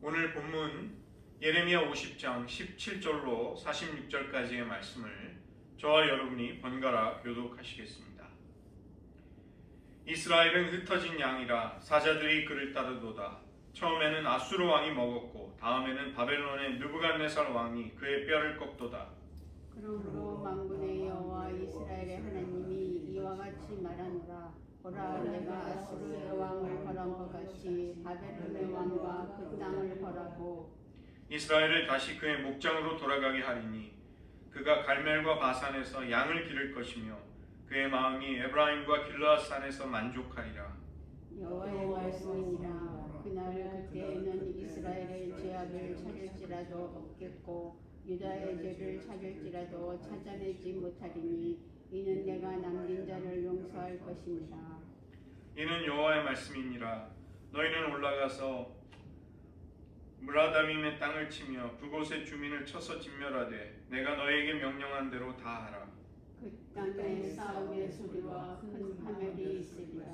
오늘 본문 예레미야 50장 17절로 46절까지의 말씀을 저와 여러분이 번갈아 교독하시겠습니다. 이스라엘은 흩어진 양이라 사자들이 그를 따르도다. 처음에는 아수르 왕이 먹었고 다음에는 바벨론의 느부갓네살 왕이 그의 뼈를 꺾도다. 그러므로 만군의 여호와 이스라엘의 하나님이 이와 같이 말하노라. 보라, 내가 아수르의 왕을 벌한 것 같이 바벨론의 왕과 그 땅을 벌하고 이스라엘을 다시 그의 목장으로 돌아가게 하리니 그가 갈멜과 바산에서 양을 기를 것이며 그의 마음이 에브라임과 길르앗산에서 만족하리라. 여호와의 말씀이니라. 그날 그때에는 이스라엘의 죄악을 찾을지라도 없겠고 유다의 죄를 찾을지라도 찾아내지 못하리니 이는 내가 남긴 자를 용서할 것입니다. 이는 여호와의 말씀이니라. 너희는 올라가서 무라다밈의 땅을 치며 그곳의 주민을 쳐서 진멸하되 내가 너희에게 명령한 대로 다 하라. 그 땅에 싸움의 소리와 큰 파멸이 있으리라.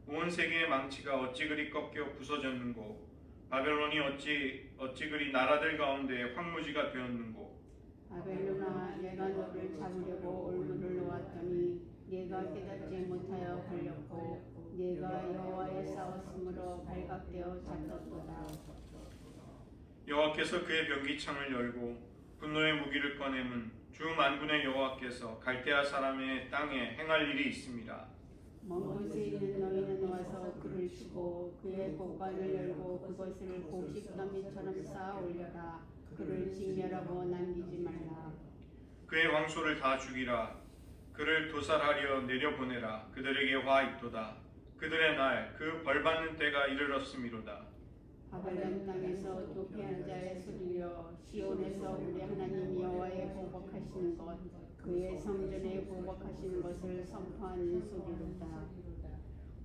온 세계의 망치가 어찌 그리 꺾여 부서졌는고 바벨론이 어찌 그리 나라들 가운데 황무지가 되었는고. 바벨론아, 내가 너를 잡으려고 올무를 놓았더니 네가 깨닫지 못하여 걸렸고 네가 여호와의 싸웠으므로 발각되어 잡혔도다. 여호와께서 그의 변기창을 열고 분노의 무기를 꺼내면 주 만군의 여호와께서 갈대아 사람의 땅에 행할 일이 있습니다. 먼 곳에 있는 너희는 와서 그를 치고 그의 곳간을 열고 그것을 곡식 더미처럼 쌓아 올려라. 그를 진멸하고 남기지 말라. 그의 왕소를 다 죽이라. 그를 도살하려 내려보내라. 그들에게 화 있도다. 그들의 날 그 벌받는 때가 이르렀음이로다. 바벨론 땅에서 도피한 자의 소리여, 시온에서 우리 하나님 여호와의 보복하시는 것, 그의 성전에 보복하시는 것을 선포하는 소리로다.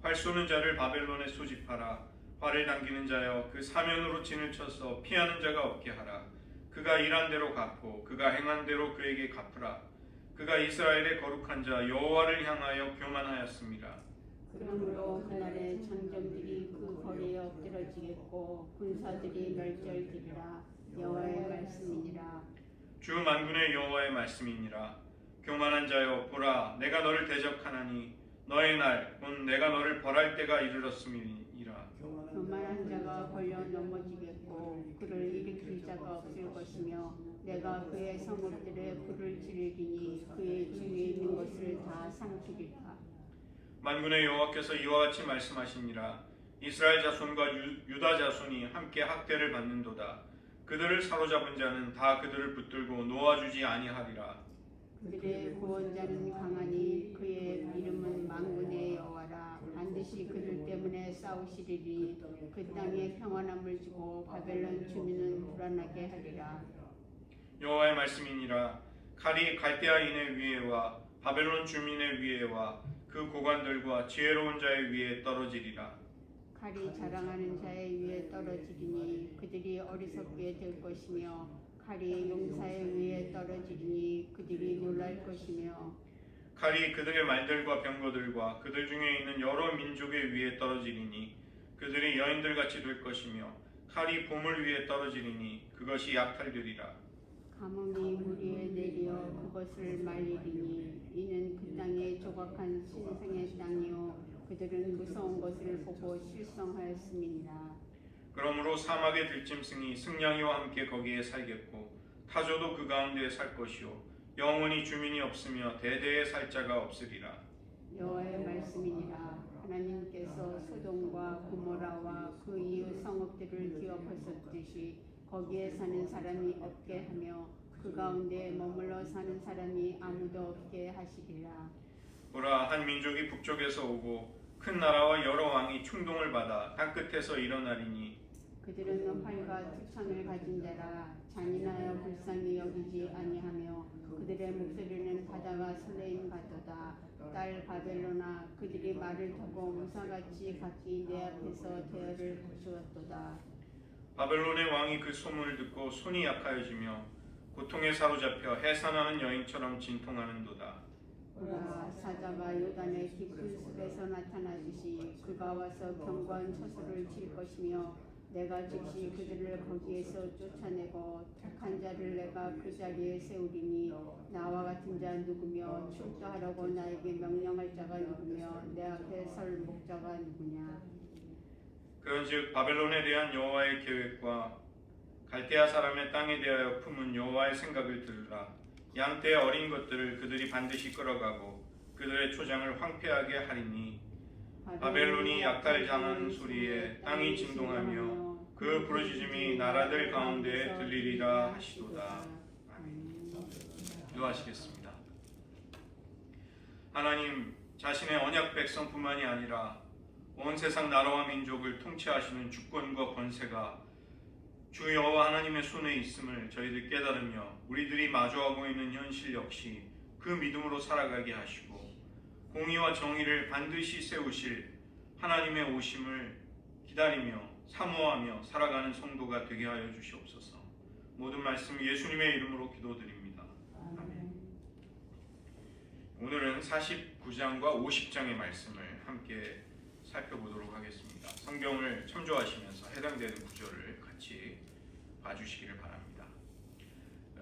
활 쏘는 자를 바벨론에 소집하라. 활을 당기는 자여 그 사면으로 진을 쳐서 피하는 자가 없게 하라. 그가 일한 대로 갚고 그가 행한 대로 그에게 갚으라. 그가 이스라엘의 거룩한 자 여호와를 향하여 교만하였습니다. 그러므로 그날에 천정들이 그 거리에 엎드러지겠고 군사들이 멸절되리라. 여호와의 말씀이니라. 주 만군의 여호와의 말씀이니라. 교만한 자여 보라, 내가 너를 대적하나니 너의 날 곧 내가 너를 벌할 때가 이르렀음이니라. 교만한 자가 걸려 넘어지겠고 그를 일으킬 자가 없을 것이며 내가 그의 성읍들에 불을 지르리니 그의 주위에 있는 것을 다 삼키리라. 만군의 여호와께서 이와 같이 말씀하시니라. 이스라엘 자손과 유다 자손이 함께 학대를 받는도다. 그들을 사로잡은 자는 다 그들을 붙들고 놓아주지 아니하리라. 그들의 구원자는 강하니 그의 이름은 만군의 여호와라. 반드시 그들 때문에 싸우시리니 그 땅에 평안함을 주고 바벨론 주민은 불안하게 하리라. 여호와의 말씀이니라. 칼이 갈대아인의 위에와 바벨론 주민의 위에와 그 고관들과 지혜로운 자의 위에 떨어지리라. 칼이 자랑하는 자의 위에 떨어지리니 그들이 어리석게 될 것이며 칼이 용사의 위에 떨어지리니 그들이 놀랄 것이며 칼이 그들의 말들과 병거들과 그들 중에 있는 여러 민족의 위에 떨어지리니 그들이 여인들같이 될 것이며 칼이 보물 위에 떨어지리니 그것이 약탈되리라. 가뭄이 물 위에 내려 그것을 말리리니 이는 그 땅의 조각한 신생의 땅이요 그들은 무서운 것을 보고 실성하였음이니라. 그러므로 사막의 들짐승이 승냥이와 함께 거기에 살겠고 타조도 그 가운데 살 것이요 영원히 주민이 없으며 대대에 살 자가 없으리라. 여호와의 말씀이니라. 하나님께서 소돔과 고모라와 그 이웃 성읍들을 기업하셨듯이 거기에 사는 사람이 없게 하며 그 가운데 머물러 사는 사람이 아무도 없게 하시리라. 보라, 한 민족이 북쪽에서 오고 큰 나라와 여러 왕이 충동을 받아 땅끝에서 일어나리니 그들은 활과 투창을 가진 자라. 잔인하여 불쌍히 여기지 아니하며 그들의 목소리는 바다가 설레임 같도다. 딸 바벨로나, 그들이 말을 타고 무사같이 각기 내 앞에서 대열을 갖추었도다. 바벨론의 왕이 그 소문을 듣고 손이 약하여지며 고통에 사로잡혀 해산하는 여인처럼 진통하는도다. 보라, 사자가 요단의 깊은 숲에서 나타나듯이 그가 와서 견고한 처소를 칠 것이며 내가 즉시 그들을 거기에서 쫓아내고 택한 자를 내가 그 자리에 세우리니 나와 같은 자 누구며 출두하라고 나에게 명령할 자가 누구며 내 앞에 설 목자가 누구냐. 그런즉 바벨론에 대한 여호와의 계획과 갈대아 사람의 땅에 대하여 품은 여호와의 생각을 들으라. 양떼의 어린 것들을 그들이 반드시 끌어가고 그들의 초장을 황폐하게 하리니 바벨론이 약탈당한 소리에 땅이 진동하며 그 부르짖음이 나라들 가운데 들리리라 하시도다. 아멘. 기도하시겠습니다. 하나님, 자신의 언약 백성뿐만이 아니라 온 세상 나라와 민족을 통치하시는 주권과 권세가 주 여호와 하나님의 손에 있음을 저희들 깨달으며 우리들이 마주하고 있는 현실 역시 그 믿음으로 살아가게 하시고 공의와 정의를 반드시 세우실 하나님의 오심을 기다리며 사모하며 살아가는 성도가 되게 하여 주시옵소서. 모든 말씀 예수님의 이름으로 기도드립니다. 아멘. 오늘은 49장과 50장의 말씀을 함께 살펴보도록 하겠습니다. 성경을 참조하시면서 해당되는 구절을 같이 봐주시기를 바랍니다.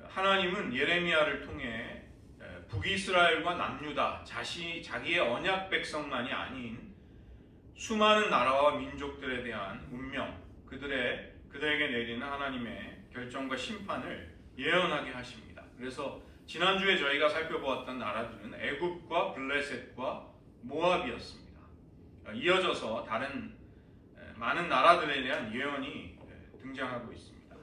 하나님은 예레미야를 통해 북이스라엘과 남유다, 자기의 언약 백성만이 아닌 수많은 나라와 민족들에 대한 운명, 그들에게 내리는 하나님의 결정과 심판을 예언하게 하십니다. 그래서 지난주에 저희가 살펴보았던 나라들은 애굽과 블레셋과 모압이었습니다. 이어져서 다른 많은 나라들에 대한 예언이 등장하고 있습니다.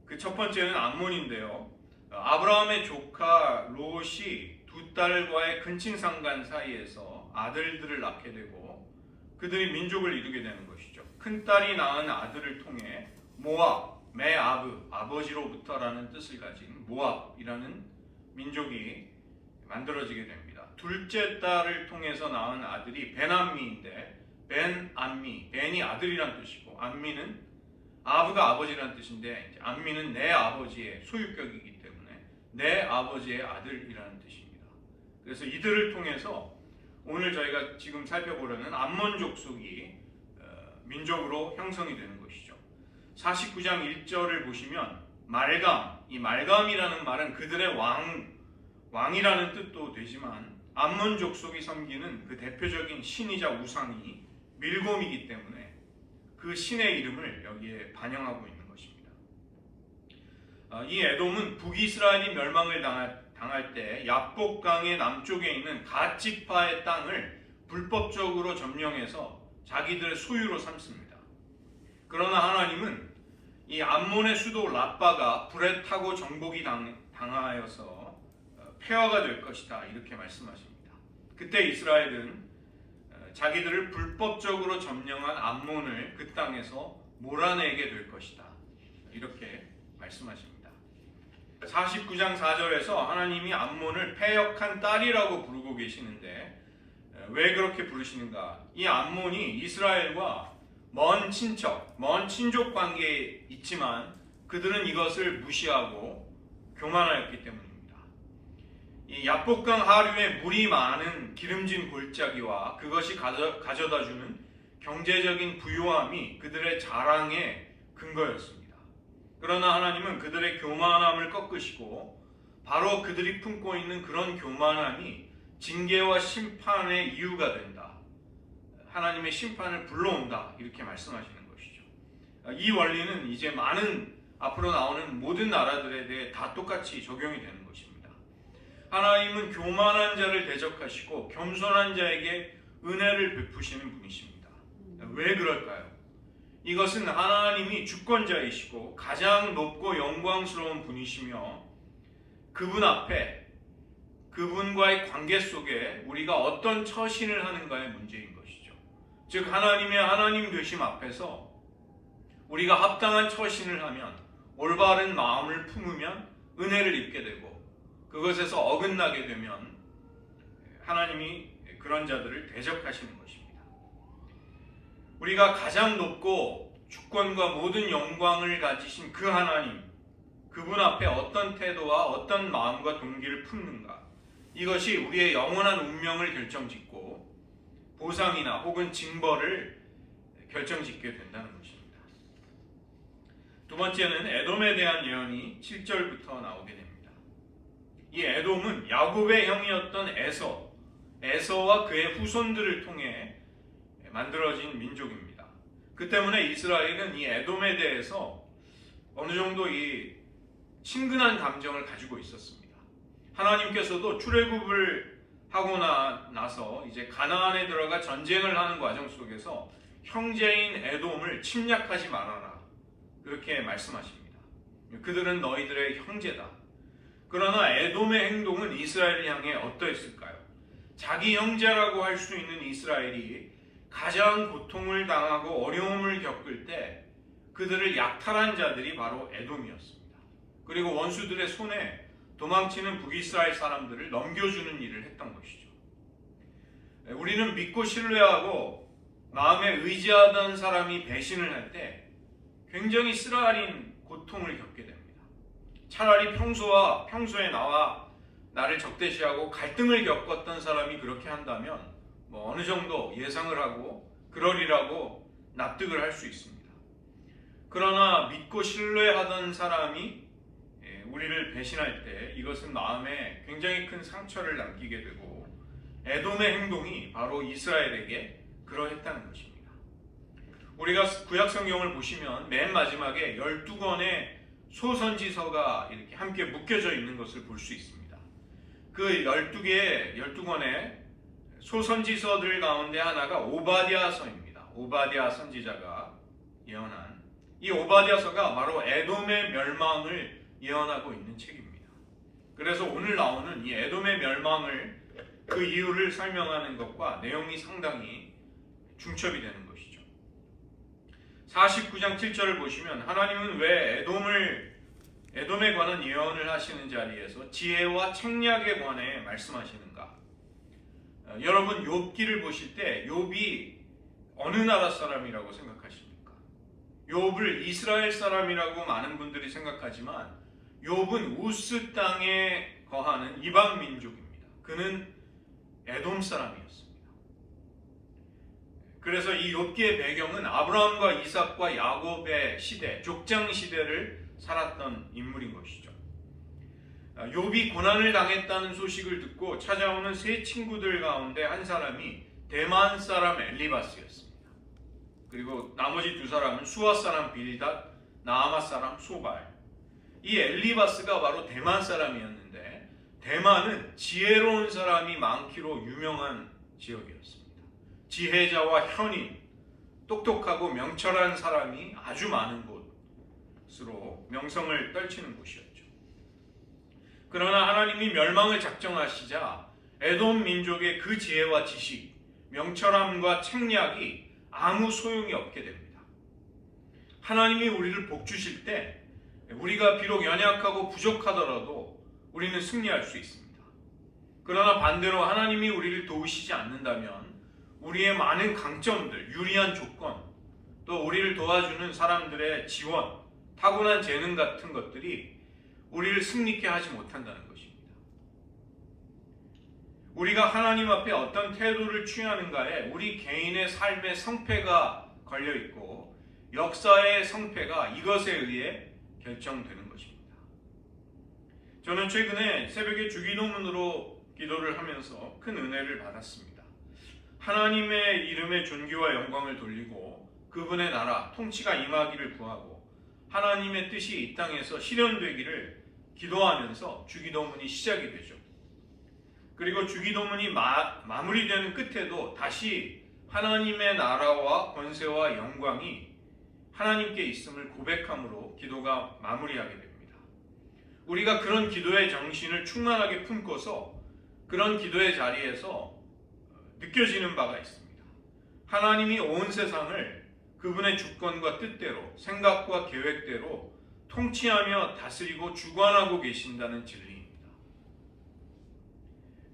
그 첫 번째는 암몬인데요. 아브라함의 조카 롯이 두 딸과의 근친상간 사이에서 아들들을 낳게 되고 그들이 민족을 이루게 되는 것이죠. 큰 딸이 낳은 아들을 통해 모압, 메아브, 아버지로부터라는 뜻을 가진 모압이라는 민족이 만들어지게 됩니다. 둘째 딸을 통해서 낳은 아들이 벤암미인데 벤암미, 벤이 아들이란 뜻이고 암미는 아브가 아버지란 뜻인데 암미는 내 아버지의 소유격이기 때문에 내 아버지의 아들이라는 뜻입니다. 그래서 이들을 통해서 오늘 저희가 지금 살펴보려는 암몬 족속이 민족으로 형성이 되는 것이죠. 49장 1절을 보시면 말감, 이 말감이라는 말은 그들의 왕이라는 뜻도 되지만 암몬 족속이 섬기는 그 대표적인 신이자 우상이 밀곰이기 때문에 그 신의 이름을 여기에 반영하고 있는 것입니다. 이 에돔은 북이스라엘이 멸망을 당할 때 야복강의 남쪽에 있는 갓지파의 땅을 불법적으로 점령해서 자기들의 소유로 삼습니다. 그러나 하나님은 이 암몬의 수도 라빠가 불에 타고 정복이 당하여서 폐허가 될 것이다 이렇게 말씀하십니다. 그때 이스라엘은 자기들을 불법적으로 점령한 암몬을 그 땅에서 몰아내게 될 것이다 이렇게 말씀하십니다. 49장 4절에서 하나님이 암몬을 패역한 딸이라고 부르고 계시는데 왜 그렇게 부르시는가? 이 암몬이 이스라엘과 먼 친척, 먼 친족 관계에 있지만 그들은 이것을 무시하고 교만하였기 때문입니다. 이 야복강 하류에 물이 많은 기름진 골짜기와 그것이 가져다주는 경제적인 부유함이 그들의 자랑의 근거였습니다. 그러나 하나님은 그들의 교만함을 꺾으시고 바로 그들이 품고 있는 그런 교만함이 징계와 심판의 이유가 된다. 하나님의 심판을 불러온다. 이렇게 말씀하시는 것이죠. 이 원리는 이제 많은 앞으로 나오는 모든 나라들에 대해 다 똑같이 적용이 되는 것입니다. 하나님은 교만한 자를 대적하시고 겸손한 자에게 은혜를 베푸시는 분이십니다. 왜 그럴까요? 이것은 하나님이 주권자이시고 가장 높고 영광스러운 분이시며 그분 앞에 그분과의 관계 속에 우리가 어떤 처신을 하는가의 문제인 것이죠. 즉 하나님의 하나님 되심 앞에서 우리가 합당한 처신을 하면 올바른 마음을 품으면 은혜를 입게 되고 그것에서 어긋나게 되면 하나님이 그런 자들을 대적하시는 것입니다. 우리가 가장 높고 주권과 모든 영광을 가지신 그 하나님, 그분 앞에 어떤 태도와 어떤 마음과 동기를 품는가, 이것이 우리의 영원한 운명을 결정짓고 보상이나 혹은 징벌을 결정짓게 된다는 것입니다. 두 번째는 에돔에 대한 예언이 7절부터 나오게 됩니다. 이 에돔은 야곱의 형이었던 에서와 그의 후손들을 통해 만들어진 민족입니다. 그 때문에 이스라엘은 이 에돔에 대해서 어느 정도 이 친근한 감정을 가지고 있었습니다. 하나님께서도 출애굽을 하고 나서 이제 가나안에 들어가 전쟁을 하는 과정 속에서 형제인 에돔을 침략하지 말아라, 그렇게 말씀하십니다. 그들은 너희들의 형제다. 그러나 에돔의 행동은 이스라엘을 향해 어떠했을까요? 자기 형제라고 할 수 있는 이스라엘이 가장 고통을 당하고 어려움을 겪을 때 그들을 약탈한 자들이 바로 에돔이었습니다. 그리고 원수들의 손에 도망치는 북이스라엘 사람들을 넘겨주는 일을 했던 것이죠. 우리는 믿고 신뢰하고 마음에 의지하던 사람이 배신을 할 때 굉장히 쓰라린 고통을 겪게 됩니다. 차라리 평소에 나와 나를 적대시하고 갈등을 겪었던 사람이 그렇게 한다면 어느 정도 예상을 하고 그러리라고 납득을 할 수 있습니다. 그러나 믿고 신뢰하던 사람이 우리를 배신할 때 이것은 마음에 굉장히 큰 상처를 남기게 되고, 에돔의 행동이 바로 이스라엘에게 그러했다는 것입니다. 우리가 구약 성경을 보시면 맨 마지막에 12권의 소선지서가 이렇게 함께 묶여져 있는 것을 볼 수 있습니다. 그 12권의 소선지서들 가운데 하나가 오바댜서입니다. 오바댜 선지자가 예언한 이 오바댜서가 바로 에돔의 멸망을 예언하고 있는 책입니다. 그래서 오늘 나오는 이 에돔의 멸망을, 그 이유를 설명하는 것과 내용이 상당히 중첩이 되는 것이죠. 49장 7절을 보시면 하나님은 왜 에돔에 관한 예언을 하시는 자리에서 지혜와 책략에 관해 말씀하시는가? 여러분 욥기를 보실 때 욥이 어느 나라 사람이라고 생각하십니까? 욥을 이스라엘 사람이라고 많은 분들이 생각하지만 욥은 우스 땅에 거하는 이방 민족입니다. 그는 에돔 사람이었습니다. 그래서 이 욥기의 배경은 아브라함과 이삭과 야곱의 시대, 족장 시대를 살았던 인물인 것이죠. 욥이 고난을 당했다는 소식을 듣고 찾아오는 세 친구들 가운데 한 사람이 대만 사람 엘리바스였습니다. 그리고 나머지 두 사람은 수아 사람 빌닷, 나아마 사람 소발. 이 엘리바스가 바로 대만 사람이었는데, 대만은 지혜로운 사람이 많기로 유명한 지역이었습니다. 지혜자와 현인, 똑똑하고 명철한 사람이 아주 많은 곳으로 명성을 떨치는 곳이었죠. 그러나 하나님이 멸망을 작정하시자 에돔 민족의 그 지혜와 지식, 명철함과 책략이 아무 소용이 없게 됩니다. 하나님이 우리를 복주실 때 우리가 비록 연약하고 부족하더라도 우리는 승리할 수 있습니다. 그러나 반대로 하나님이 우리를 도우시지 않는다면 우리의 많은 강점들, 유리한 조건, 또 우리를 도와주는 사람들의 지원, 타고난 재능 같은 것들이 우리를 승리케 하지 못한다는 것입니다. 우리가 하나님 앞에 어떤 태도를 취하는가에 우리 개인의 삶의 성패가 걸려있고 역사의 성패가 이것에 의해 결정되는 것입니다. 저는 최근에 새벽에 주기도문으로 기도를 하면서 큰 은혜를 받았습니다. 하나님의 이름의 존귀와 영광을 돌리고 그분의 나라, 통치가 임하기를 구하고 하나님의 뜻이 이 땅에서 실현되기를 기도하면서 주기도문이 시작이 되죠. 그리고 주기도문이 마무리되는 끝에도 다시 하나님의 나라와 권세와 영광이 하나님께 있음을 고백함으로 기도가 마무리하게 됩니다. 우리가 그런 기도의 정신을 충만하게 품고서 그런 기도의 자리에서 느껴지는 바가 있습니다. 하나님이 온 세상을 그분의 주권과 뜻대로, 생각과 계획대로 통치하며 다스리고 주관하고 계신다는 진리입니다.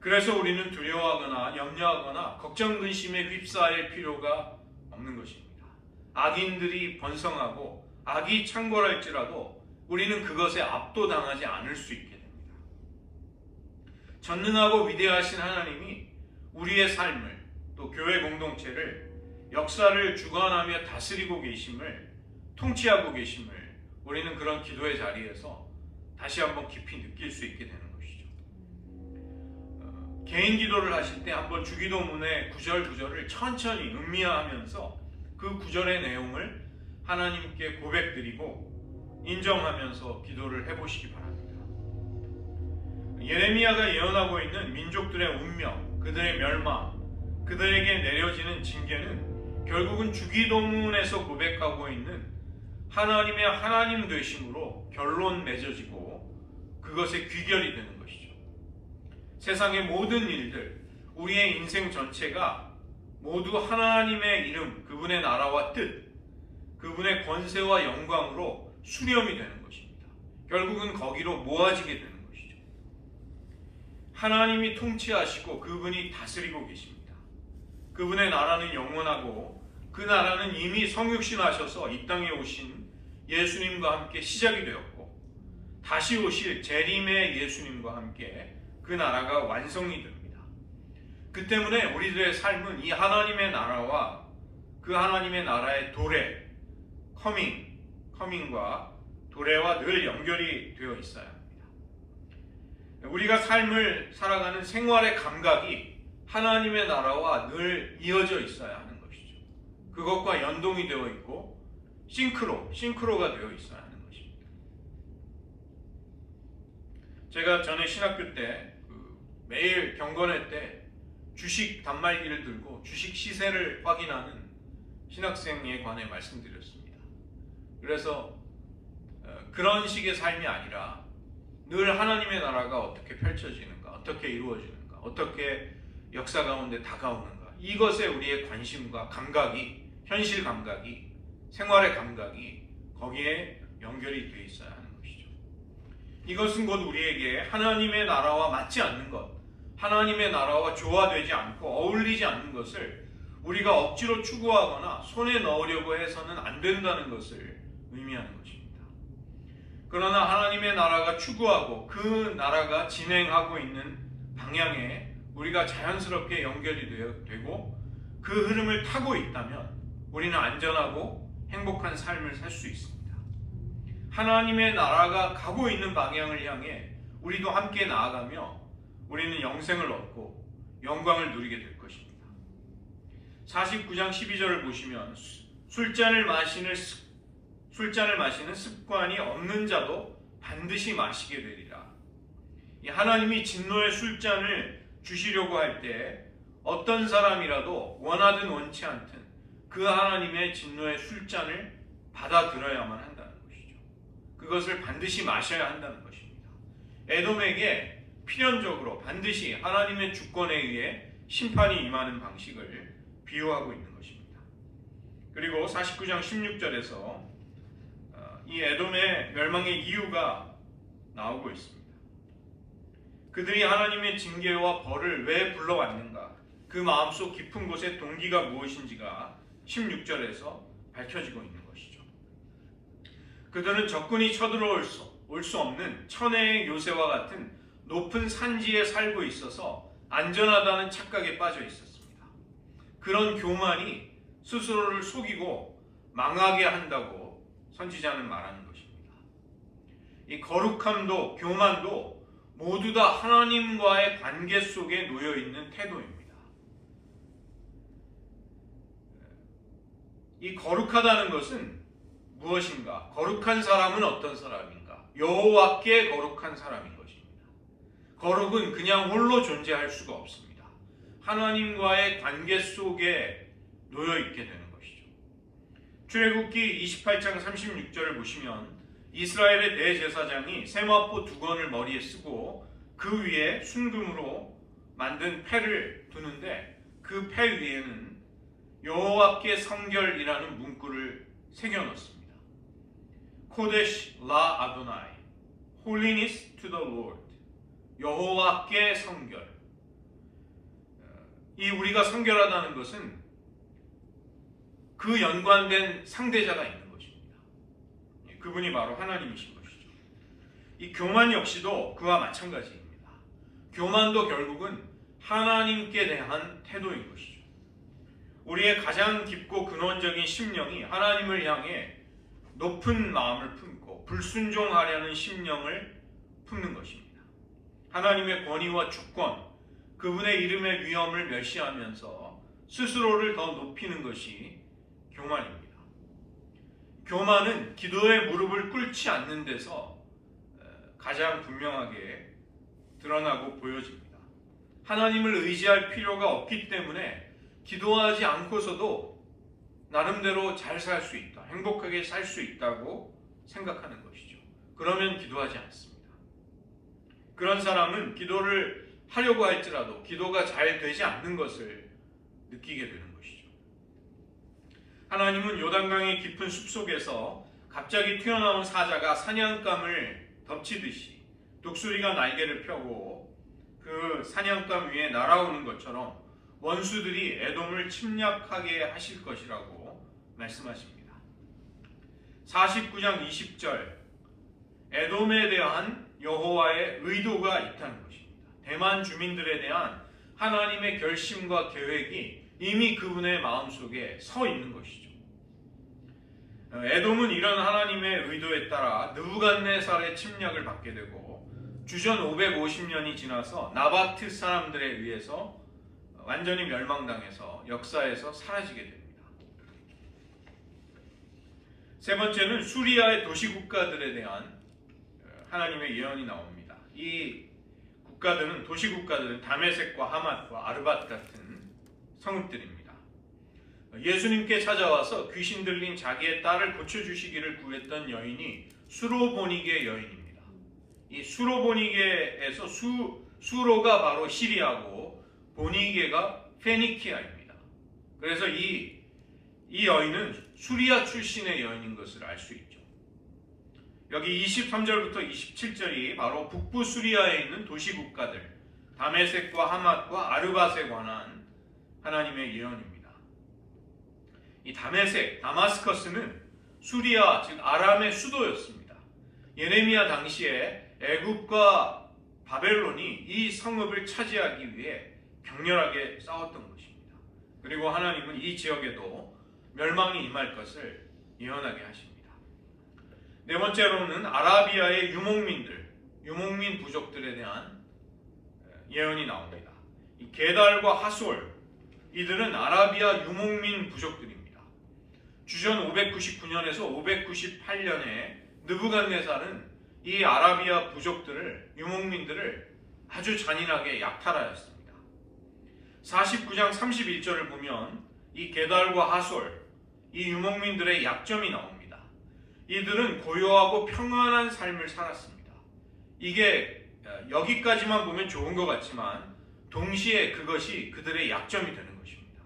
그래서 우리는 두려워하거나 염려하거나 걱정 근심에 휩싸일 필요가 없는 것입니다. 악인들이 번성하고 악이 창궐할지라도 우리는 그것에 압도당하지 않을 수 있게 됩니다. 전능하고 위대하신 하나님이 우리의 삶을, 또 교회 공동체를 역사를 주관하며 다스리고 계심을, 통치하고 계심을 우리는 그런 기도의 자리에서 다시 한번 깊이 느낄 수 있게 되는 것이죠. 개인 기도를 하실 때 한번 주기도문의 구절구절을 천천히 음미하면서 그 구절의 내용을 하나님께 고백드리고 인정하면서 기도를 해보시기 바랍니다. 예레미야가 예언하고 있는 민족들의 운명, 그들의 멸망, 그들에게 내려지는 징계는 결국은 주기도문에서 고백하고 있는 하나님의 하나님 되심으로 결론 맺어지고 그것의 귀결이 되는 것이죠. 세상의 모든 일들, 우리의 인생 전체가 모두 하나님의 이름, 그분의 나라와 뜻, 그분의 권세와 영광으로 수렴이 되는 것입니다. 결국은 거기로 모아지게 되는 것이죠. 하나님이 통치하시고 그분이 다스리고 계십니다. 그분의 나라는 영원하고 그 나라는 이미 성육신하셔서 이 땅에 오신 예수님과 함께 시작이 되었고 다시 오실 재림의 예수님과 함께 그 나라가 완성이 됩니다. 그 때문에 우리들의 삶은 이 하나님의 나라와 그 하나님의 나라의 도래, 커밍과 도래와 늘 연결이 되어 있어야 합니다. 우리가 삶을 살아가는 생활의 감각이 하나님의 나라와 늘 이어져 있어야 하는 것이죠. 그것과 연동이 되어 있고 싱크로가 되어 있어야 하는 것입니다. 제가 전에 신학교 때 매일 경건회 때 주식 단말기를 들고 주식 시세를 확인하는 신학생에 관해 말씀드렸습니다. 그래서 그런 식의 삶이 아니라 늘 하나님의 나라가 어떻게 펼쳐지는가, 어떻게 이루어지는가, 어떻게 역사 가운데 다가오는가, 이것에 우리의 관심과 감각이, 현실 감각이, 생활의 감각이 거기에 연결이 되어 있어야 하는 것이죠. 이것은 곧 우리에게 하나님의 나라와 맞지 않는 것, 하나님의 나라와 조화되지 않고 어울리지 않는 것을 우리가 억지로 추구하거나 손에 넣으려고 해서는 안 된다는 것을 의미하는 것입니다. 그러나 하나님의 나라가 추구하고 그 나라가 진행하고 있는 방향에 우리가 자연스럽게 연결이 되고 그 흐름을 타고 있다면 우리는 안전하고 행복한 삶을 살 수 있습니다. 하나님의 나라가 가고 있는 방향을 향해 우리도 함께 나아가며 우리는 영생을 얻고 영광을 누리게 될 것입니다. 49장 12절을 보시면 술잔을 마시는 습관이 없는 자도 반드시 마시게 되리라. 하나님이 진노의 술잔을 주시려고 할 때 어떤 사람이라도 원하든 원치 않든 그 하나님의 진노의 술잔을 받아들여야만 한다는 것이죠. 그것을 반드시 마셔야 한다는 것입니다. 에돔에게 필연적으로 반드시 하나님의 주권에 의해 심판이 임하는 방식을 비유하고 있는 것입니다. 그리고 49장 16절에서 이 에돔의 멸망의 이유가 나오고 있습니다. 그들이 하나님의 징계와 벌을 왜 불러왔는가, 그 마음속 깊은 곳의 동기가 무엇인지가 16절에서 밝혀지고 있는 것이죠. 그들은 적군이 쳐들어올 수 없는 천혜의 요새와 같은 높은 산지에 살고 있어서 안전하다는 착각에 빠져 있었습니다. 그런 교만이 스스로를 속이고 망하게 한다고 선지자는 말하는 것입니다. 이 거룩함도 교만도 모두 다 하나님과의 관계 속에 놓여 있는 태도입니다. 이 거룩하다는 것은 무엇인가? 거룩한 사람은 어떤 사람인가? 여호와께 거룩한 사람인 것입니다. 거룩은 그냥 홀로 존재할 수가 없습니다. 하나님과의 관계 속에 놓여 있게 되는 것이죠. 출애굽기 28장 36절을 보시면 이스라엘의 대제사장이 세마포 2건을 머리에 쓰고 그 위에 순금으로 만든 패를 두는데 그 패 위에는 여호와께 성결이라는 문구를 새겨 놓습니다. 코데시 라 아도나이, Holiness to the Lord. 여호와께 성결. 이 우리가 성결하다는 것은 그 연관된 상대자가 있는 것입니다. 그분이 바로 하나님이신 것이죠. 이 교만 역시도 그와 마찬가지입니다. 교만도 결국은 하나님께 대한 태도인 것이죠. 우리의 가장 깊고 근원적인 심령이 하나님을 향해 높은 마음을 품고 불순종하려는 심령을 품는 것입니다. 하나님의 권위와 주권, 그분의 이름의 위엄을 멸시하면서 스스로를 더 높이는 것이 교만입니다. 교만은 기도의 무릎을 꿇지 않는 데서 가장 분명하게 드러나고 보여집니다. 하나님을 의지할 필요가 없기 때문에 기도하지 않고서도 나름대로 잘 살 수 있다, 행복하게 살 수 있다고 생각하는 것이죠. 그러면 기도하지 않습니다. 그런 사람은 기도를 하려고 할지라도 기도가 잘 되지 않는 것을 느끼게 되는 것이죠. 하나님은 요단강의 깊은 숲속에서 갑자기 튀어나온 사자가 사냥감을 덮치듯이 독수리가 날개를 펴고 그 사냥감 위에 날아오는 것처럼 원수들이 에돔을 침략하게 하실 것이라고 말씀하십니다. 49장 20절, 에돔에 대한 여호와의 의도가 있다는 것입니다. 대만 주민들에 대한 하나님의 결심과 계획이 이미 그분의 마음속에 서 있는 것이죠. 에돔은 이런 하나님의 의도에 따라 느부갓네살의 침략을 받게 되고 주전 550년이 지나서 나바트 사람들에 의해서 완전히 멸망당해서 역사에서 사라지게 됩니다. 세 번째는 수리아의 도시국가들에 대한 하나님의 예언이 나옵니다. 이 국가들은 도시국가들은 다메섹과 하맛과 아르밧 같은 성읍들입니다. 예수님께 찾아와서 귀신 들린 자기의 딸을 고쳐주시기를 구했던 여인이 수로보니게 여인입니다. 이 수로보니게에서 수로가 바로 시리아고 보니게가 페니키아입니다. 그래서 이 여인은 수리아 출신의 여인인 것을 알 수 있죠. 여기 23절부터 27절이 바로 북부 수리아에 있는 도시국가들 다메섹과 하맛과 아르밧에 관한 하나님의 예언입니다. 이 다메섹, 다마스커스는 수리아, 즉 아람의 수도였습니다. 예레미야 당시에 애굽과 바벨론이 이 성읍을 차지하기 위해 격렬하게 싸웠던 것입니다. 그리고 하나님은 이 지역에도 멸망이 임할 것을 예언하게 하십니다. 네 번째로는 아라비아의 유목민 부족들에 대한 예언이 나옵니다. 이 게달과 하솔, 이들은 아라비아 유목민 부족들입니다. 주전 599년에서 598년에 느부갓네살은 이 아라비아 부족들을, 유목민들을 아주 잔인하게 약탈하였습니다. 49장 31절을 보면 이 게달과 하솔, 이 유목민들의 약점이 나옵니다. 이들은 고요하고 평안한 삶을 살았습니다. 이게 여기까지만 보면 좋은 것 같지만 동시에 그것이 그들의 약점이 되는 것입니다.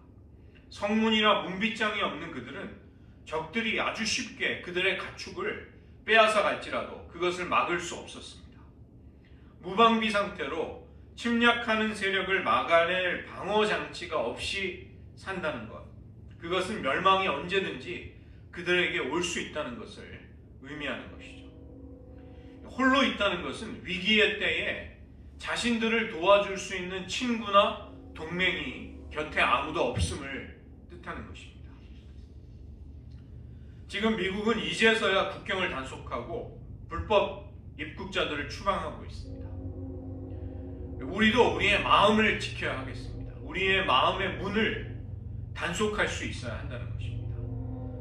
성문이나 문빗장이 없는 그들은 적들이 아주 쉽게 그들의 가축을 빼앗아 갈지라도 그것을 막을 수 없었습니다. 무방비 상태로 침략하는 세력을 막아낼 방어 장치가 없이 산다는 것, 그것은 멸망이 언제든지 그들에게 올 수 있다는 것을 의미하는 것이죠. 홀로 있다는 것은 위기의 때에 자신들을 도와줄 수 있는 친구나 동맹이 곁에 아무도 없음을 뜻하는 것입니다. 지금 미국은 이제서야 국경을 단속하고 불법 입국자들을 추방하고 있습니다. 우리도 우리의 마음을 지켜야 하겠습니다. 우리의 마음의 문을 단속할 수 있어야 한다는 것입니다.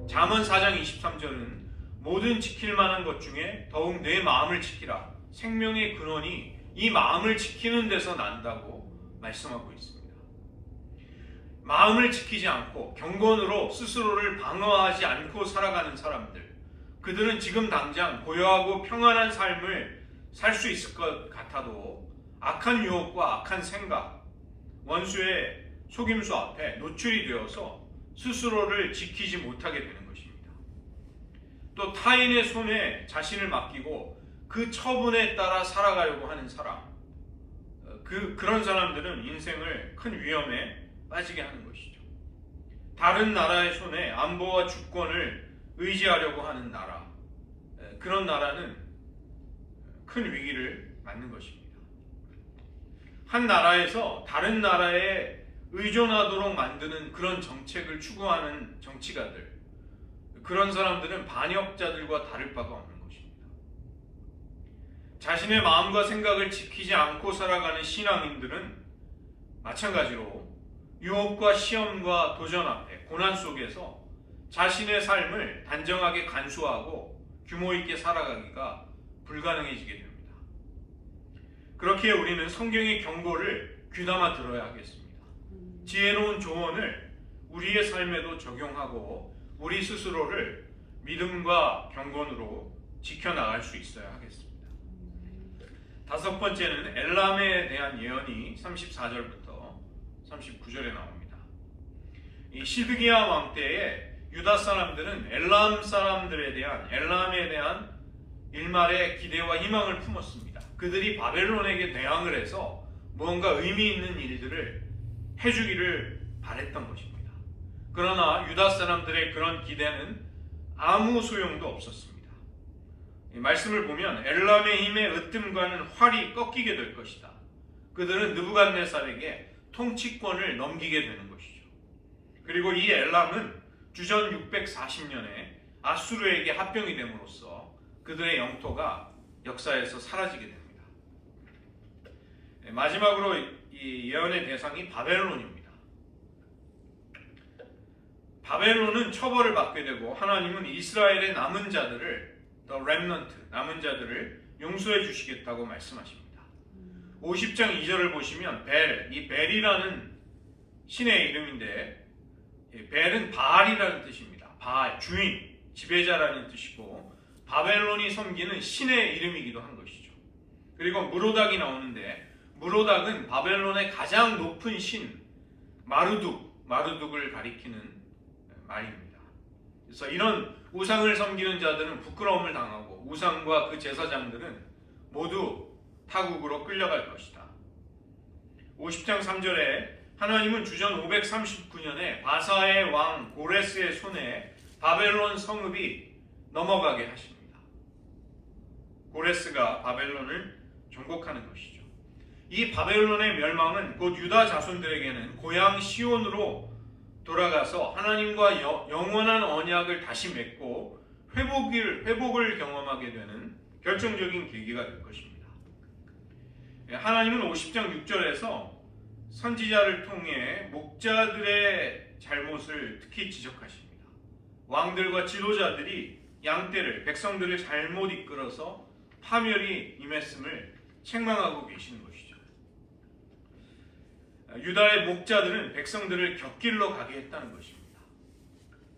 잠언 4장 23절은 모든 지킬 만한 것 중에 더욱 내 마음을 지키라. 생명의 근원이 이 마음을 지키는 데서 난다고 말씀하고 있습니다. 마음을 지키지 않고 경건으로 스스로를 방어하지 않고 살아가는 사람들, 그들은 지금 당장 고요하고 평안한 삶을 살 수 있을 것 같아도 악한 유혹과 악한 생각, 원수의 속임수 앞에 노출이 되어서 스스로를 지키지 못하게 되는 것입니다. 또 타인의 손에 자신을 맡기고 그 처분에 따라 살아가려고 하는 사람, 그런 사람들은 인생을 큰 위험에 빠지게 하는 것이죠. 다른 나라의 손에 안보와 주권을 의지하려고 하는 나라, 그런 나라는 큰 위기를 맞는 것입니다. 한 나라에서 다른 나라의 의존하도록 만드는 그런 정책을 추구하는 정치가들, 그런 사람들은 반역자들과 다를 바가 없는 것입니다. 자신의 마음과 생각을 지키지 않고 살아가는 신앙인들은 마찬가지로 유혹과 시험과 도전 앞에 고난 속에서 자신의 삶을 단정하게 간수하고 규모 있게 살아가기가 불가능해지게 됩니다. 그렇기에 우리는 성경의 경고를 귀담아 들어야 하겠습니다. 지혜로운 조언을 우리의 삶에도 적용하고 우리 스스로를 믿음과 경건으로 지켜나갈 수 있어야 하겠습니다. 다섯 번째는 엘람에 대한 예언이 34절부터 39절에 나옵니다. 이 시드기야 왕 때에 유다 사람들은 엘람에 대한 일말의 기대와 희망을 품었습니다. 그들이 바벨론에게 대항을 해서 무언가 의미 있는 일들을 해주기를 바랬던 것입니다. 그러나 유다 사람들의 그런 기대는 아무 소용도 없었습니다. 이 말씀을 보면 엘람의 힘에 으뜸과는 활이 꺾이게 될 것이다. 그들은 느부갓네살에게 통치권을 넘기게 되는 것이죠. 그리고 이 엘람은 주전 640년에 아수르에게 합병이 됨으로써 그들의 영토가 역사에서 사라지게 됩니다. 마지막으로 이 예언의 대상이 바벨론입니다. 바벨론은 처벌을 받게 되고 하나님은 이스라엘의 남은 자들을 남은 자들을 용서해 주시겠다고 말씀하십니다. 50장 2절을 보시면 이 벨이라는 신의 이름인데 벨은 바알이라는 뜻입니다. 바알, 주인, 지배자라는 뜻이고 바벨론이 섬기는 신의 이름이기도 한 것이죠. 그리고 무로닥이 나오는데 무로닥은 바벨론의 가장 높은 신 마르둑을 가리키는 말입니다. 그래서 이런 우상을 섬기는 자들은 부끄러움을 당하고 우상과 그 제사장들은 모두 타국으로 끌려갈 것이다. 50장 3절에 하나님은 주전 539년에 바사의 왕 고레스의 손에 바벨론 성읍이 넘어가게 하십니다. 고레스가 바벨론을 정복하는 것이죠. 이 바벨론의 멸망은 곧 유다 자손들에게는 고향 시온으로 돌아가서 하나님과 영원한 언약을 다시 맺고 회복을 경험하게 되는 결정적인 계기가 될 것입니다. 하나님은 50장 6절에서 선지자를 통해 목자들의 잘못을 특히 지적하십니다. 왕들과 지도자들이 양떼를, 백성들을 잘못 이끌어서 파멸이 임했음을 책망하고 계시는 것이죠. 유다의 목자들은 백성들을 곁길로 가게 했다는 것입니다.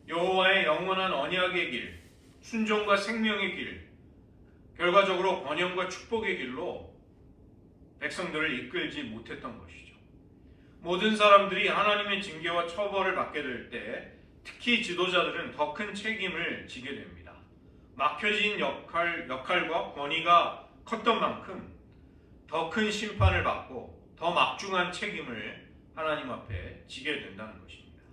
여호와의 영원한 언약의 길, 순종과 생명의 길, 결과적으로 번영과 축복의 길로 백성들을 이끌지 못했던 것이죠. 모든 사람들이 하나님의 징계와 처벌을 받게 될 때 특히 지도자들은 더 큰 책임을 지게 됩니다. 막혀진 역할과 권위가 컸던 만큼 더 큰 심판을 받고 더 막중한 책임을 하나님 앞에 지게 된다는 것입니다.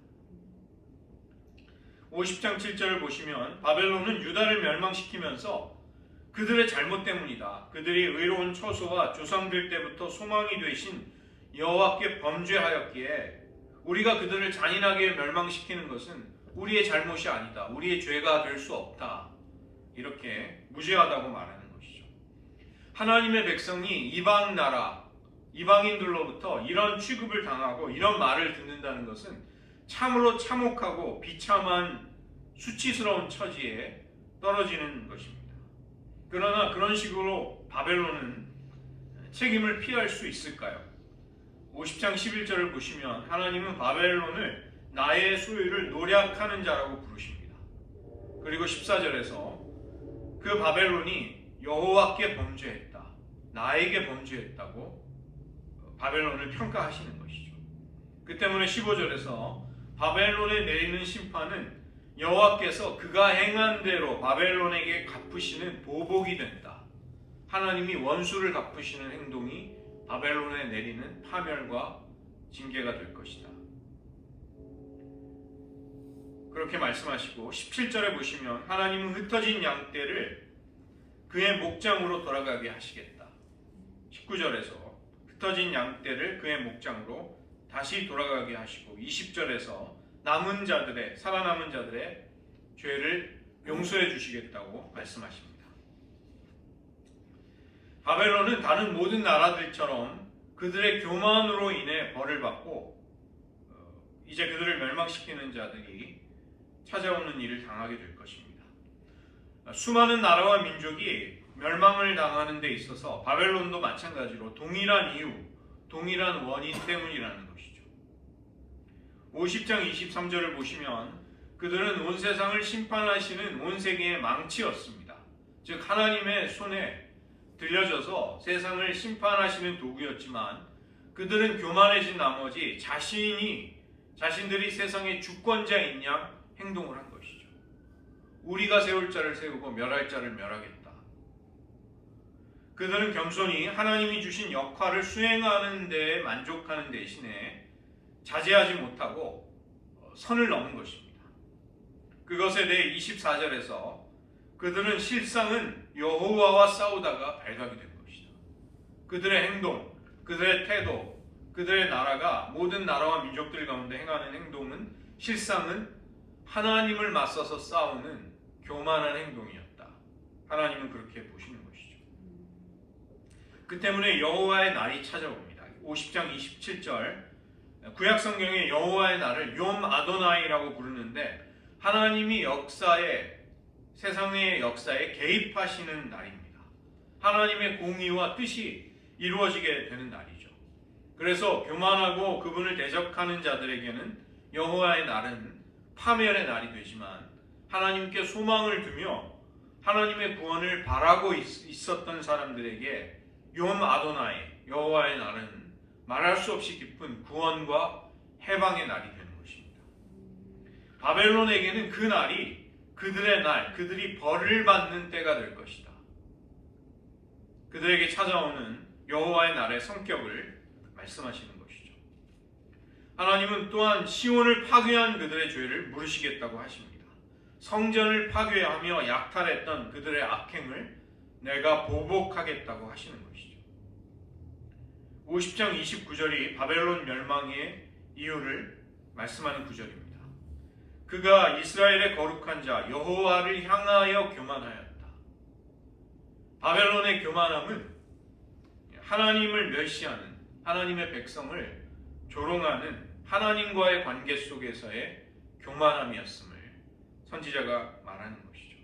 50장 7절을 보시면 바벨론은 유다를 멸망시키면서 그들의 잘못 때문이다. 그들이 의로운 처소와 조상들 때부터 소망이 되신 여호와께 범죄하였기에 우리가 그들을 잔인하게 멸망시키는 것은 우리의 잘못이 아니다. 우리의 죄가 될 수 없다. 이렇게 무죄하다고 말하는 것이죠. 하나님의 백성이 이방 나라, 이방인들로부터 이런 취급을 당하고 이런 말을 듣는다는 것은 참으로 참혹하고 비참한 수치스러운 처지에 떨어지는 것입니다. 그러나 그런 식으로 바벨론은 책임을 피할 수 있을까요? 50장 11절을 보시면 하나님은 바벨론을 나의 소유를 노략하는 자라고 부르십니다. 그리고 14절에서 그 바벨론이 여호와께 범죄했다, 나에게 범죄했다고 바벨론을 평가하시는 것이죠. 그 때문에 15절에서 바벨론에 내리는 심판은 여호와께서 그가 행한 대로 바벨론에게 갚으시는 보복이 된다. 하나님이 원수를 갚으시는 행동이 바벨론에 내리는 파멸과 징계가 될 것이다. 그렇게 말씀하시고 17절에 보시면 하나님은 흩어진 양떼를 그의 목장으로 돌아가게 하시겠다. 19절에서 흩어진 양떼를 그의 목장으로 다시 돌아가게 하시고 20절에서 살아남은 자들의 죄를 용서해 주시겠다고 말씀하십니다. 바벨론은 다른 모든 나라들처럼 그들의 교만으로 인해 벌을 받고 이제 그들을 멸망시키는 자들이 찾아오는 일을 당하게 될 것입니다. 수많은 나라와 민족이 멸망을 당하는 데 있어서 바벨론도 마찬가지로 동일한 이유, 동일한 원인 때문이라는 것이죠. 50장 23절을 보시면 그들은 온 세상을 심판하시는 온 세계의 망치였습니다. 즉 하나님의 손에 들려져서 세상을 심판하시는 도구였지만 그들은 교만해진 나머지 자신들이 세상의 주권자인 양 행동을 한 것이죠. 우리가 세울 자를 세우고 멸할 자를 멸하겠다. 그들은 겸손히 하나님이 주신 역할을 수행하는 데 만족하는 대신에 자제하지 못하고 선을 넘은 것입니다. 그것에 대해 24절에서 그들은 실상은 여호와와 싸우다가 발각이 된 것이다. 그들의 행동, 그들의 태도, 그들의 나라가 모든 나라와 민족들 가운데 행하는 행동은 실상은 하나님을 맞서서 싸우는 교만한 행동이었다. 하나님은 그렇게 보시는 것이죠. 그 때문에 여호와의 날이 찾아옵니다. 50장 27절 구약 성경에 여호와의 날을 욤 아도나이라고 부르는데 하나님이 세상의 역사에 개입하시는 날입니다. 하나님의 공의와 뜻이 이루어지게 되는 날이죠. 그래서 교만하고 그분을 대적하는 자들에게는 여호와의 날은 파멸의 날이 되지만 하나님께 소망을 두며 하나님의 구원을 바라고 있었던 사람들에게 욤 아도나이, 여호와의 날은 말할 수 없이 깊은 구원과 해방의 날이 되는 것입니다. 바벨론에게는 그 날이 그들의 날, 그들이 벌을 받는 때가 될 것이다. 그들에게 찾아오는 여호와의 날의 성격을 말씀하시는 것이죠. 하나님은 또한 시온을 파괴한 그들의 죄를 물으시겠다고 하십니다. 성전을 파괴하며 약탈했던 그들의 악행을 내가 보복하겠다고 하시는 것이죠. 50장 29절이 바벨론 멸망의 이유를 말씀하는 구절입니다. 그가 이스라엘의 거룩한 자 여호와를 향하여 교만하였다. 바벨론의 교만함은 하나님을 멸시하는, 하나님의 백성을 조롱하는 하나님과의 관계 속에서의 교만함이었음을 선지자가 말하는 것이죠.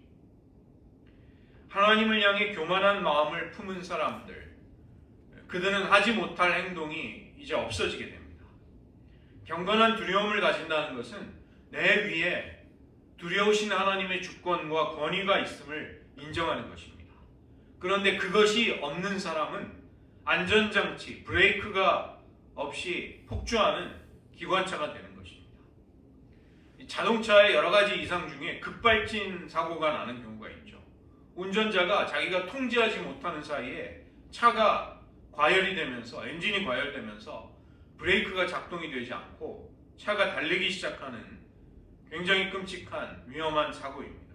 하나님을 향해 교만한 마음을 품은 사람들, 그들은 하지 못할 행동이 이제 없어지게 됩니다. 경건한 두려움을 가진다는 것은 내 위에 두려우신 하나님의 주권과 권위가 있음을 인정하는 것입니다. 그런데 그것이 없는 사람은 안전장치, 브레이크가 없이 폭주하는 기관차가 되는 것입니다. 자동차의 여러 가지 이상 중에 급발진 사고가 나는 경우가 있죠. 운전자가 자기가 통제하지 못하는 사이에 차가 과열이 되면서, 엔진이 과열되면서 브레이크가 작동이 되지 않고 차가 달리기 시작하는 굉장히 끔찍한 위험한 사고입니다.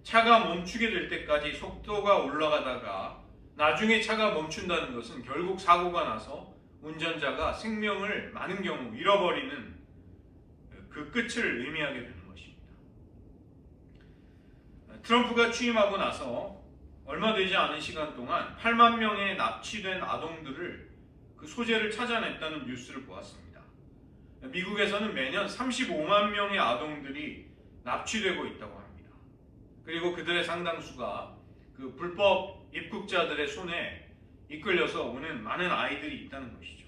차가 멈추게 될 때까지 속도가 올라가다가 나중에 차가 멈춘다는 것은 결국 사고가 나서 운전자가 생명을 많은 경우 잃어버리는 그 끝을 의미하게 되는 것입니다. 트럼프가 취임하고 나서 얼마 되지 않은 시간 동안 8만 명의 납치된 아동들을 그 소재를 찾아냈다는 뉴스를 보았습니다. 미국에서는 매년 35만 명의 아동들이 납치되고 있다고 합니다. 그리고 그들의 상당수가 그 불법 입국자들의 손에 이끌려서 오는 많은 아이들이 있다는 것이죠.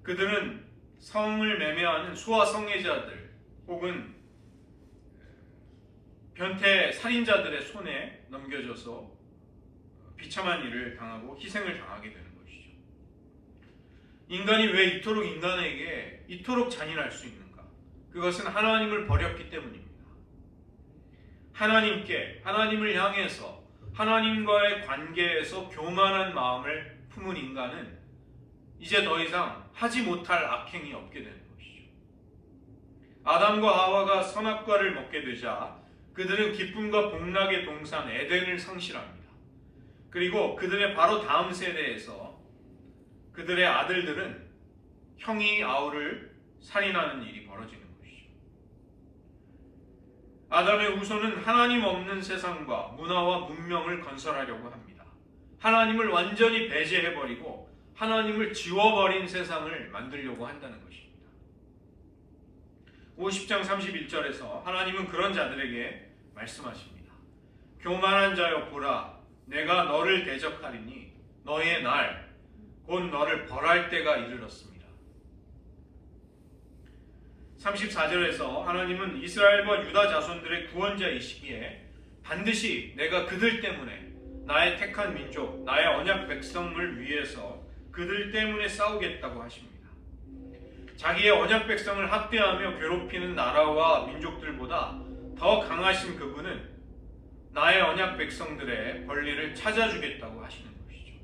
그들은 성을 매매하는 소아 성애자들 혹은 변태 살인자들의 손에 넘겨져서 비참한 일을 당하고 희생을 당하게 되는 것이죠. 인간이 왜 인간에게 이토록 잔인할 수 있는가? 그것은 하나님을 버렸기 때문입니다. 하나님을 향해서 하나님과의 관계에서 교만한 마음을 품은 인간은 이제 더 이상 하지 못할 악행이 없게 되는 것이죠. 아담과 하와가 선악과를 먹게 되자 그들은 기쁨과 복락의 동산 에덴을 상실합니다. 그리고 그들의 바로 다음 세대에서 그들의 아들들은 형이 아우를 살인하는 일이 벌어지는 것이죠. 아담의 후손은 하나님 없는 세상과 문화와 문명을 건설하려고 합니다. 하나님을 완전히 배제해버리고 하나님을 지워버린 세상을 만들려고 한다는 것입니다. 50장 31절에서 하나님은 그런 자들에게 말씀하십니다. 교만한 자여 보라, 내가 너를 대적하리니 너의 날, 곧 너를 벌할 때가 이르렀습니다. 34절에서 하나님은 이스라엘과 유다 자손들의 구원자이시기에 반드시 내가 그들 때문에 나의 택한 민족, 나의 언약 백성을 위해서 그들 때문에 싸우겠다고 하십니다. 자기의 언약 백성을 학대하며 괴롭히는 나라와 민족들보다 더 강하신 그분은 나의 언약 백성들의 권리를 찾아주겠다고 하시는 것이죠.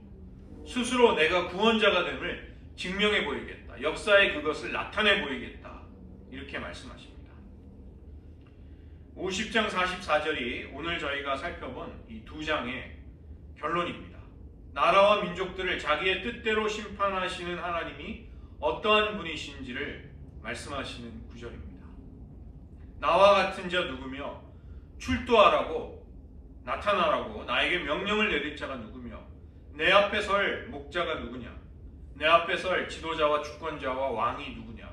스스로 내가 구원자가 됨을 증명해 보이겠다. 역사에 그것을 나타내 보이겠다. 이렇게 말씀하십니다. 50장 44절이 오늘 저희가 살펴본 이 두 장의 결론입니다. 나라와 민족들을 자기의 뜻대로 심판하시는 하나님이 어떠한 분이신지를 말씀하시는 구절입니다. 나와 같은 자 누구며 출두하라고 나타나라고 나에게 명령을 내릴 자가 누구며 내 앞에 설 목자가 누구냐, 내 앞에 설 지도자와 주권자와 왕이 누구냐.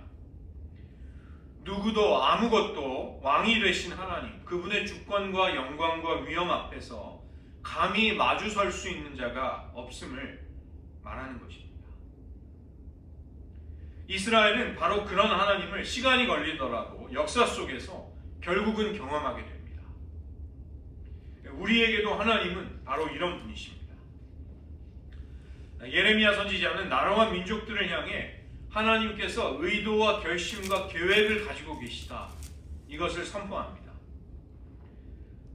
누구도 아무것도 왕이 되신 하나님, 그분의 주권과 영광과 위엄 앞에서 감히 마주설 수 있는 자가 없음을 말하는 것입니다. 이스라엘은 바로 그런 하나님을 시간이 걸리더라도 역사 속에서 결국은 경험하게 됩니다. 우리에게도 하나님은 바로 이런 분이십니다. 예레미야 선지자는 나라와 민족들을 향해 하나님께서 의도와 결심과 계획을 가지고 계시다, 이것을 선포합니다.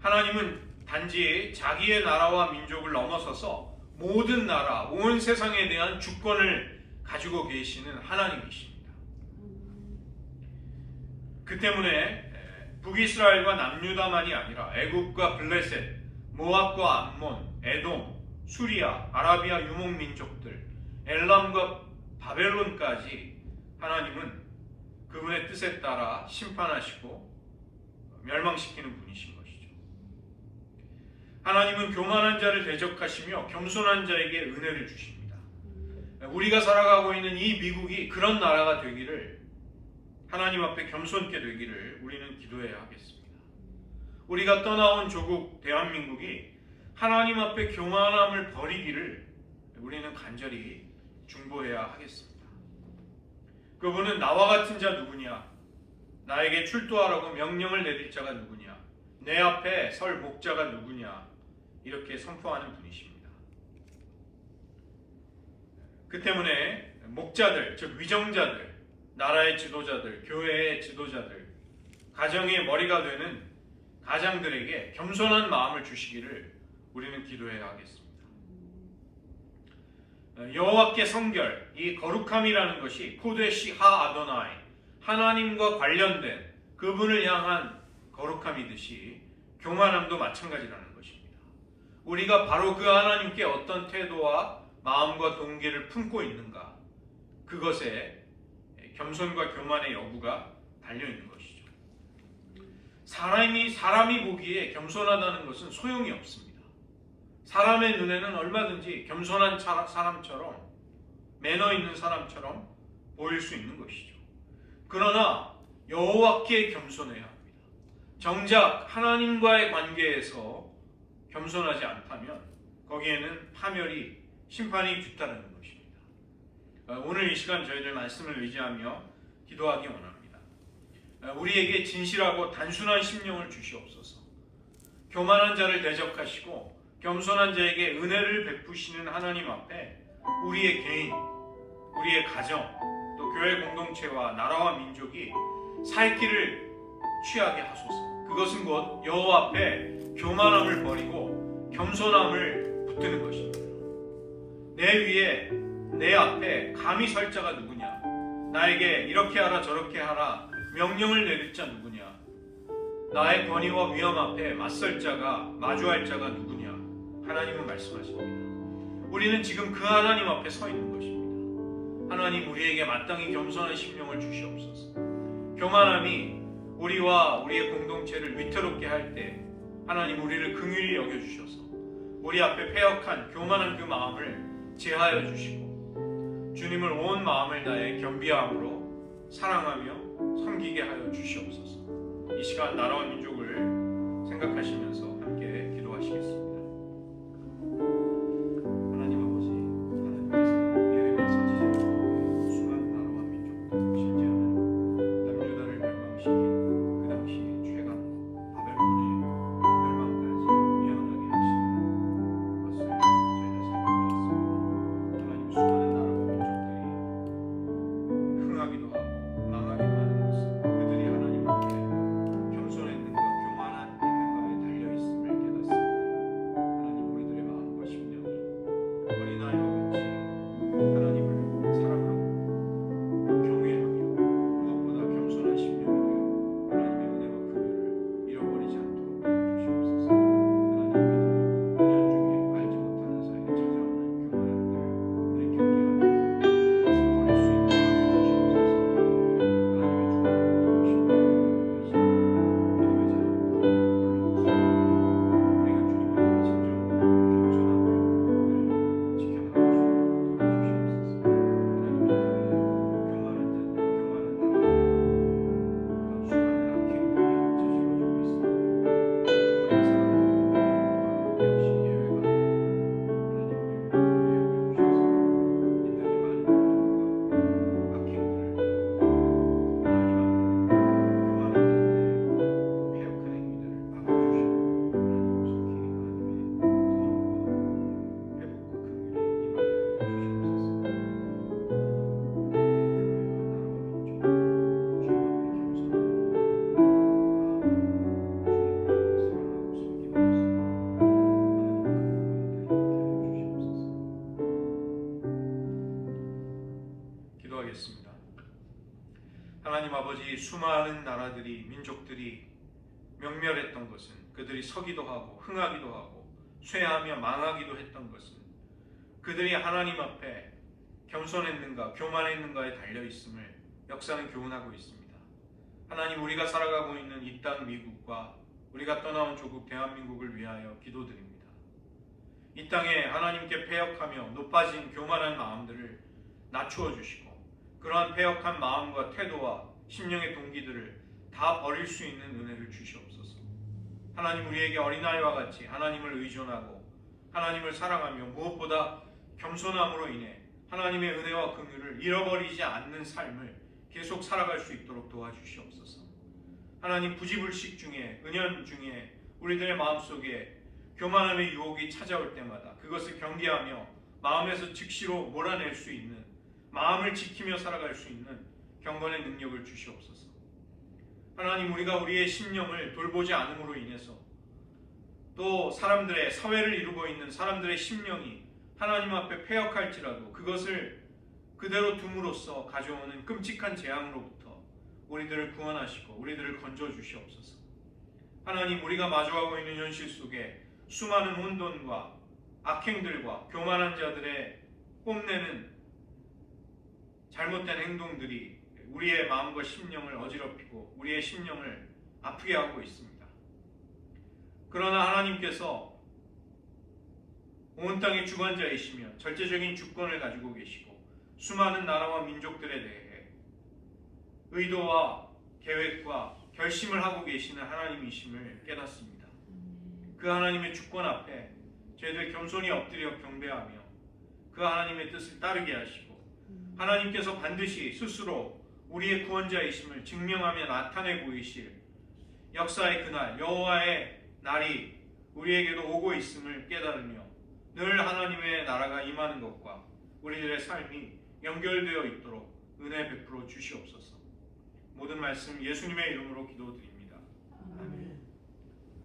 하나님은 단지 자기의 나라와 민족을 넘어서서 모든 나라, 온 세상에 대한 주권을 가지고 계시는 하나님이십니다. 그 때문에 북이스라엘과 남유다만이 아니라 애굽과 블레셋, 모압과 암몬, 에돔, 수리아, 아라비아 유목민족들, 엘람과 바벨론까지 하나님은 그분의 뜻에 따라 심판하시고 멸망시키는 분이신 것이죠. 하나님은 교만한 자를 대적하시며 겸손한 자에게 은혜를 주십니다. 우리가 살아가고 있는 이 미국이 그런 나라가 되기를, 하나님 앞에 겸손케 되기를 우리는 기도해야 하겠습니다. 우리가 떠나온 조국 대한민국이 하나님 앞에 교만함을 버리기를 우리는 간절히 중보해야 하겠습니다. 그분은 나와 같은 자 누구냐, 나에게 출두하라고 명령을 내릴 자가 누구냐, 내 앞에 설 목자가 누구냐, 이렇게 선포하는 분이십니다. 그 때문에 목자들, 즉 위정자들, 나라의 지도자들, 교회의 지도자들, 가정의 머리가 되는 가장들에게 겸손한 마음을 주시기를 우리는 기도해야 하겠습니다. 여호와께 성결, 이 거룩함이라는 것이 코데시 하 아도나이, 하나님과 관련된 그분을 향한 거룩함이듯이 교만함도 마찬가지라는 것입니다. 우리가 바로 그 하나님께 어떤 태도와 마음과 동기를 품고 있는가, 그것에 겸손과 교만의 여부가 달려있는 것이죠. 사람이 보기에 겸손하다는 것은 소용이 없습니다. 사람의 눈에는 얼마든지 겸손한 사람처럼, 매너 있는 사람처럼 보일 수 있는 것이죠. 그러나 여호와께 겸손해야 합니다. 정작 하나님과의 관계에서 겸손하지 않다면 거기에는 파멸이, 심판이 뒤따르는 것입니다. 오늘 이 시간 저희들 말씀을 의지하며 기도하기 원합니다. 우리에게 진실하고 단순한 심령을 주시옵소서. 교만한 자를 대적하시고 겸손한 자에게 은혜를 베푸시는 하나님 앞에 우리의 개인, 우리의 가정, 또 교회 공동체와 나라와 민족이 살 길을 취하게 하소서. 그것은 곧 여호와 앞에 교만함을 버리고 겸손함을 붙드는 것입니다. 내 위에, 내 앞에 감히 설 자가 누구냐, 나에게 이렇게 하라 저렇게 하라 명령을 내릴 자 누구냐, 나의 권위와 위엄 앞에 맞설 자가, 마주할 자가 누구냐, 하나님은 말씀하십니다. 우리는 지금 그 하나님 앞에 서 있는 것입니다. 하나님 우리에게 마땅히 겸손한 심령을 주시옵소서. 교만함이 우리와 우리의 공동체를 위태롭게 할 때 하나님 우리를 긍휼히 여겨주셔서 우리 앞에 패역한 교만한 그 마음을 제하여 주시고 주님을 온 마음을 다해 겸비함으로 사랑하며 섬기게 하여 주시옵소서. 이 시간 나라와 민족을 생각하시면서 함께 기도하시겠습니다. 하나님 아버지, 하나님께서 예레미야 선지자로 수많은 나라와 민족들 심지어는 남유다를 멸망시킨 그 당시 최강 바벨론의 멸망까지 예언하게 하시는 것을 저희가 살펴보았습니다. 하나님 수많은 나라와 민족들이 흥하기도 하고 망하기도 하는 것은 그들이 하나님 앞에 겸손했는가 교만한 있는가에 달려있음을 깨닫습니다. 하나님 우리들의 마음과 심령이 어린아이와 같이 하나님을 사랑하고 경외하며 무엇보다 겸손한 심령이 되어 하나님의 은혜와 긍휼을 잃어버리지 않도록 주시옵소서. 하나님 우리도 은연 중에 알지 못하는 사이에 찾아오는 교만한 들을 경계하여 그것을 버릴 수 있는 마음을 주시옵소서. 하나님의 축복을 도우시고 기도의 자리에 우리가 주님 앞에 진정으로 겸손함을 지켜나갈 수 있도록 도와주시옵소서. 하나님 이 땅에 교만한 자들, 교만한 나라들, 그런 수많은 악행들이 저질러지고 있습니다. 우리가 살아가고 있는 민족과 역시 예외가 아닙니다. 하나님 우리를 긍휼히 여겨주셔서 이 땅의 많은 일들과 악행들을 하나님 앞에 교만한 자들의 패역한 행위들을 막아주시고 하나님 속히 하나님의 구원과 회복과 긍휼이 임하게 하여 주시옵소서. 우리 교회가 나라와 민족 주님 앞에 겸손한 마음 주님을 사랑하고 섬기는 모습 하나님 긍휼히 있게 하여 주시옵소서. 기도하겠습니다. 하나님 아버지, 수많은 나라들이 민족들이 명멸했던 것은 그들이 서기도 하고 흥하기도 하고 쇠하며 망하기도 했던 것은 그들이 하나님 앞에 겸손했는가 교만했는가에 달려있음을 역사는 교훈하고 있습니다. 하나님 우리가 살아가고 있는 이 땅 미국과 우리가 떠나온 조국 대한민국을 위하여 기도드립니다. 이 땅에 하나님께 패역하며 높아진 교만한 마음들을 낮추어 주시고 그러한 패역한 마음과 태도와 심령의 동기들을 다 버릴 수 있는 은혜를 주시옵소서. 하나님 우리에게 어린아이와 같이 하나님을 의존하고 하나님을 사랑하며 무엇보다 겸손함으로 인해 하나님의 은혜와 긍휼을 잃어버리지 않는 삶을 계속 살아갈 수 있도록 도와주시옵소서. 하나님 부지불식 중에 은연 중에 우리들의 마음속에 교만함의 유혹이 찾아올 때마다 그것을 경계하며 마음에서 즉시로 몰아낼 수 있는 마음을 지키며 살아갈 수 있는 경건의 능력을 주시옵소서. 하나님 우리가 우리의 심령을 돌보지 않음으로 인해서 또 사람들의 사회를 이루고 있는 사람들의 심령이 하나님 앞에 패역할지라도 그것을 그대로 둠으로써 가져오는 끔찍한 재앙으로부터 우리들을 구원하시고 우리들을 건져 주시옵소서. 하나님 우리가 마주하고 있는 현실 속에 수많은 혼돈과 악행들과 교만한 자들의 뽐내는 잘못된 행동들이 우리의 마음과 심령을 어지럽히고 우리의 심령을 아프게 하고 있습니다. 그러나 하나님께서 온 땅의 주관자이시며 절대적인 주권을 가지고 계시고 수많은 나라와 민족들에 대해 의도와 계획과 결심을 하고 계시는 하나님이심을 깨닫습니다. 그 하나님의 주권 앞에 저희들 겸손히 엎드려 경배하며 그 하나님의 뜻을 따르게 하시고 하나님께서 반드시 스스로 우리의 구원자이심을 증명하며 나타내 보이실 역사의 그날 여호와의 날이 우리에게도 오고 있음을 깨달으며 늘 하나님의 나라가 임하는 것과 우리들의 삶이 연결되어 있도록 은혜 베풀어 주시옵소서. 모든 말씀 예수님의 이름으로 기도드립니다. 아멘.